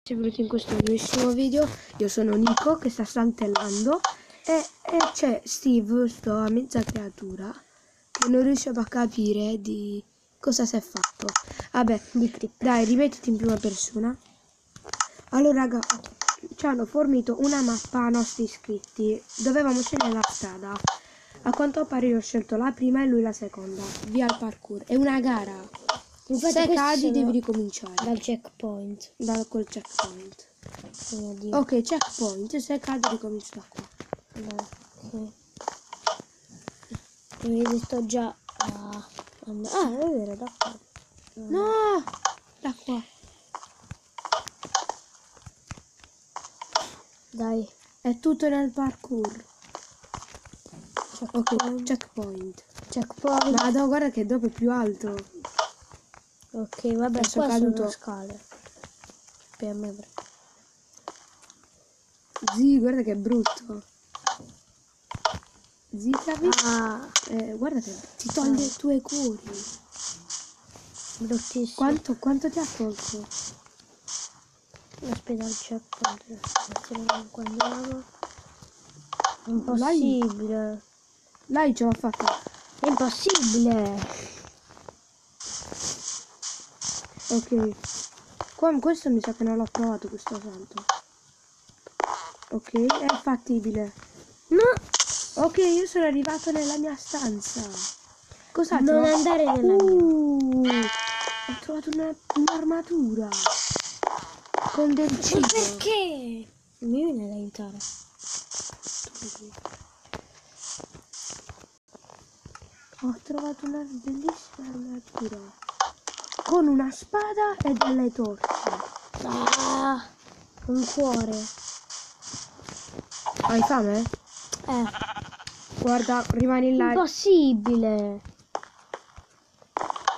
Benvenuti in questo nuovissimo video. Io sono Nico che sta saltellando e c'è Steve, sto a mezza creatura, che non riusciamo a capire di cosa si è fatto. Vabbè, dai, rimettiti in prima persona. Allora raga, ci hanno fornito una mappa ai nostri iscritti. Dovevamo scegliere la strada. A quanto pare io ho scelto la prima e lui la seconda. Via il parkour. È una gara. Infatti se cadi devi ricominciare dal checkpoint. Col checkpoint. Oddio. Ok, checkpoint. Se cadi ricominci da qua. Dai, sì. Io sto già è vero, da qua. No! Da qua. Dai. È tutto nel parkour. Checkpoint. Ok, checkpoint. Checkpoint. Vado, guarda che dopo è più alto. Ok, vabbè, Adesso qua caduto. sono scale. Per me. Zì, guarda che brutto. Zì, capisci? Guarda che ti toglie i tuoi cuori. Bruttissimo. Quanto ti ha tolto? Aspetta il checkpoint. Quando andiamo. Impossibile. Lei ce l'ha fatta. È impossibile. Ok. Questo mi sa che non l'ho provato questo salto. Ok, è fattibile. No! Ok, io sono arrivato nella mia stanza. Cos'ha? Non andare nella mia. Ho trovato un'armatura. Con del cibo. Ma perché? Mi viene ad aiutare. Ho trovato una bellissima armatura. Con una spada e delle torce. Ah, un cuore. Hai fame? Guarda, rimani là. Impossibile.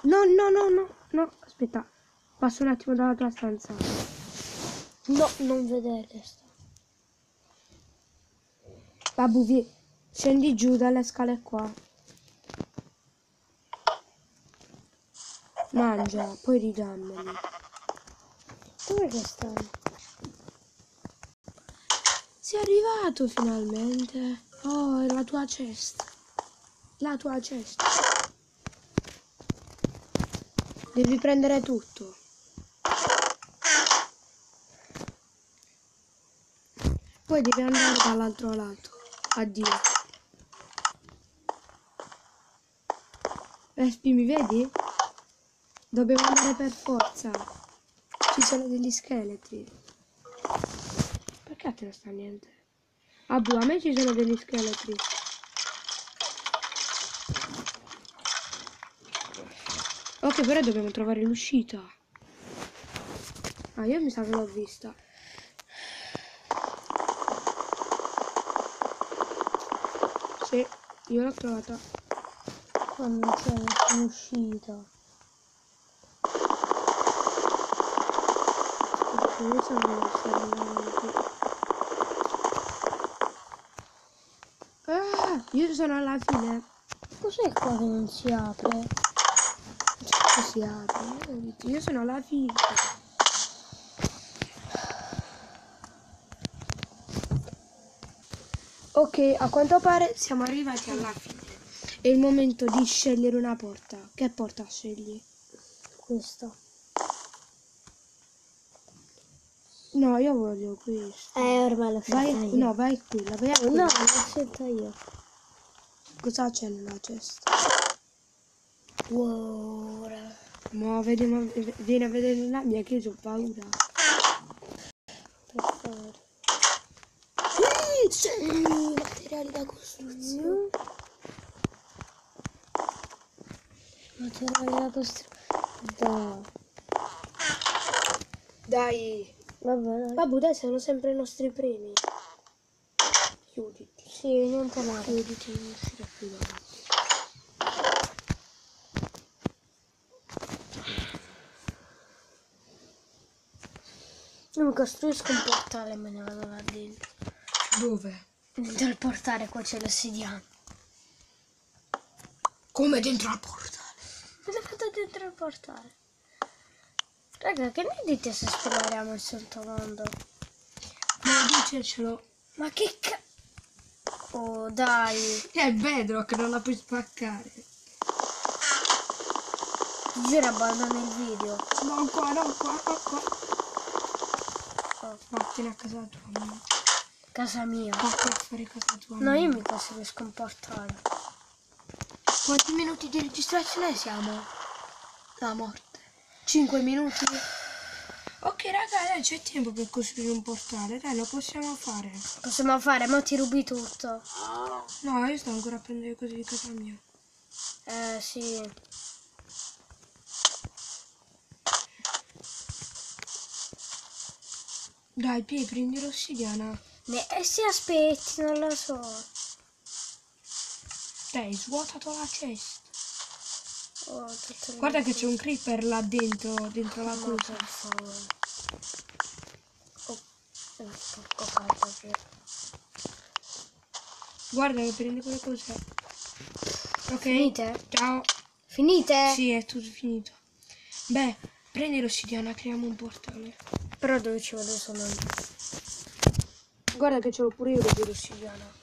No. Aspetta. Passo un attimo dalla tua stanza. No, non vedere. Babu, scendi giù dalle scale qua. Mangia, poi ridammeli. Dove che stanno? Sei arrivato finalmente. Oh, è la tua cesta. La tua cesta. Devi prendere tutto. Poi devi andare dall'altro lato. Addio. Respi, mi vedi? Dobbiamo andare per forza. Ci sono degli scheletri. Perché a te non sta niente? A me ci sono degli scheletri. Ok, però dobbiamo trovare l'uscita. Io mi sa che l'ho vista. Sì, io l'ho trovata. Qua non c'è un'uscita. Io sono io sono alla fine. Cos'è qua che non si apre? Certo si apre. Io sono alla fine. Ok, a quanto pare siamo arrivati alla fine. È il momento di scegliere una porta. Che porta scegli? Questa. No, io voglio questa. Ormai l'ho scelta io. No, vai qui, la vai a No, l'ho scelta io. Cosa c'è nella cesta? Wow. Vediamo, vieni a vedere la mia che io ho paura. Per favore. Sì, materiali da costruzione. Materiali da costruzione. Dai. Vabbè, Babbo, dai, sono sempre i nostri premi. Chiuditi. Sì, niente male. Chiuditi, non uscire più davanti. Io mi costruisco un portale e me ne vado là dentro. Dove? Dentro il portale qua c'è l'ossidiana. Come dentro al portale? Me l'ho fatto dentro il portale. Raga, che ne dite se esploriamo il sottomondo? Ma dicecelo. Ma che Oh, dai. È Bedrock, non la puoi spaccare. Giuro, abbandona il video. No, qua, no, qua. Oh, Vattene a casa tua. casa mia. Vattene a fare casa tua. No, io mi costruisco un portale. Quanti minuti di registrazione siamo? La morte. 5 minuti? Ok raga, dai, c'è tempo per costruire un portale, dai, lo possiamo fare. Possiamo fare, ma ti rubi tutto. No, io sto ancora a prendere cose di casa mia. Sì. Dai, Pie, prendi l'ossidiana. Se aspetti, non lo so. Dai, svuotato la cesta. Oh, tutte le Guarda che c'è un creeper là dentro la No, cosa. per favore. Porco carta. Guarda che prendi quelle cose. Ok? Finite? Ciao. Finite? Sì, è tutto finito. Beh, prendi l'ossidiana, creiamo un portale. Però dove ci vado solo io? Guarda che ce l'ho pure io di l'ossidiana.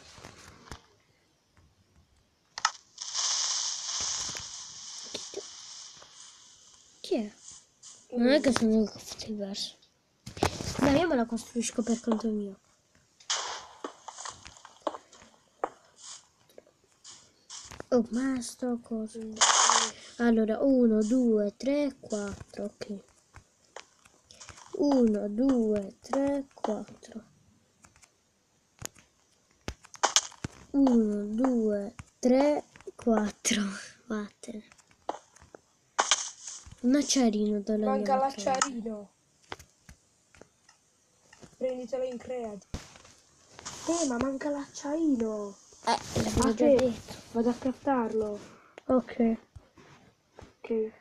Chi è? Non è che sono diverso. Dai, io me la costruisco per conto mio. Oh, ma sto cosa. Allora, 1, 2, 3, 4, ok. 1, 2, 3, 4. 1, 2, 3, 4. Vattene. Un acciarino dalla Manca l'acciarino. Prenditelo in credito. Ma manca l'acciarino. L'avevo già detto. Vado a craftarlo. Ok. Ok.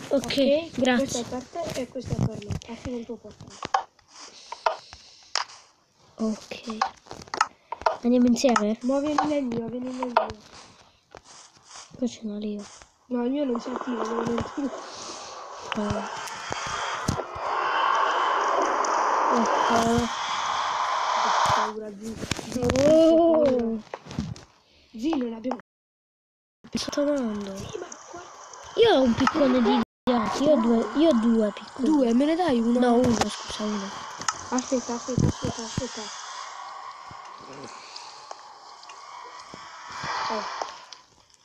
Ok, Questo grazie. è per te e questo è per me. Affina il tuo portale. Ok. Andiamo insieme? Ma vieni nel mio, vieni nel mio. Poi ce n'ho io. No, il mio non si attiva, devo nel tuo. Ok. Paura, Zi. Oh. Zi, non abbiamo... Sottomondo. Sì, ma qua... Io ho un piccone di ghiaccio. Io ho due piccoli. Due, me ne dai uno? No, uno, scusa, uno. Aspetta.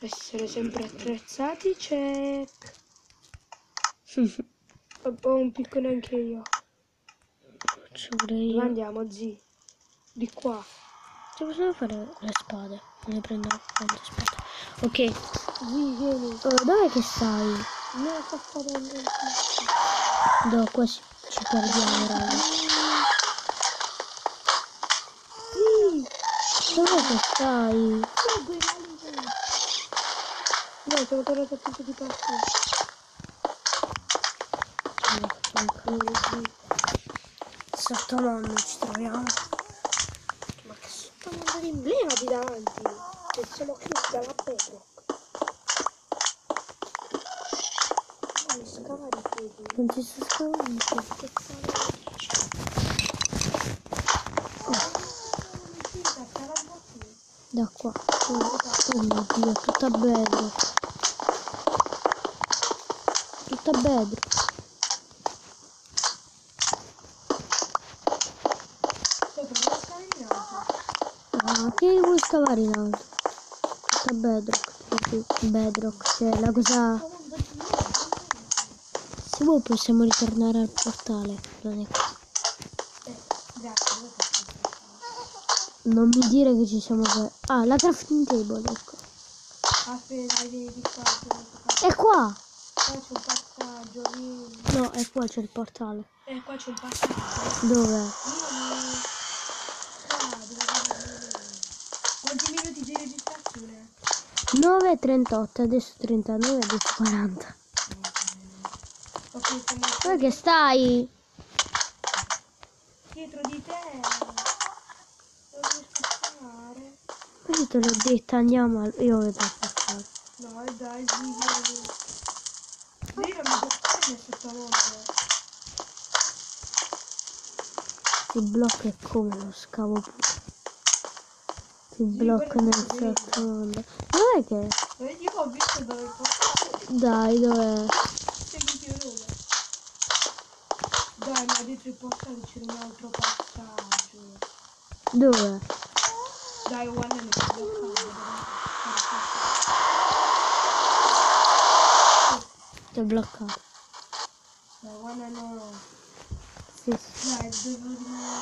Essere sempre attrezzati, check. Ho un piccone anche io. Faccio pure Dove io. andiamo, Zi? Di qua. Ci possiamo fare le spade? Me ne prendo quante spade. Ok. Zi, vieni. Dov'è che stai? No, sta fare... No, qua ci perdiamo, raga. Sì! Dov'è che stai? No, sono tornato a punto di partire. Sottomondo ci troviamo. Ma che sottomondo di emblema di davanti? Che siamo chiusi dalla Bedrock. Mi scava di piedi. Non ci sto scavando. Che cavolo dici? Da qua. Oh mio Dio, tutta bedro. Tutta bedro. Ah, che vuoi scavare in alto? Tutta bedrock. Proprio bedrock. Cioè la cosa... Se vuoi possiamo ritornare al portale. Non è così. Non mi dire che ci siamo... Ah, la crafting table, ecco. Aspetta, vieni di qua. È qua! Qua c'è un passaggio, vieni. No, è qua c'è il portale. Qua c'è un passaggio. Dove? Quanti minuti di registrazione? 9:38, adesso 39, adesso 40. Ok, siamo Dove che stai? dietro di te. Non riesco a fare. Ma io te l'ho detto, andiamo io vedo il portale. No, dai, vieni. Lì non mi bloccare sottomondo. Si blocca e come lo scavo pure. Si blocca nel sottomondo. Dov'è che? Vedi, io ho visto dove portare. Dai, dov'è? Seguiti dove? Dai, ma dietro il portale c'è un altro passaggio. Dove? Dai, guarda, mi sto bloccando. Ti ho bloccato. Dai, guarda, no. Sì, sì. Dai, devo rimanere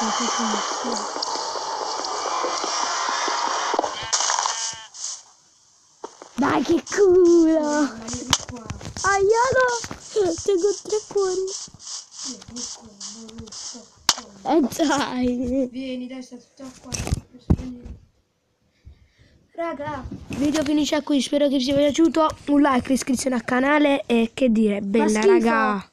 Non so come sia. Dai, che culo! qua. Aiano! Tengo 3 cuori. Dai! Vieni, dai, sta tutta qua. Raga, il video finisce qui, spero che vi sia piaciuto. Un like, iscrizione al canale e che dire, bella schifo. raga.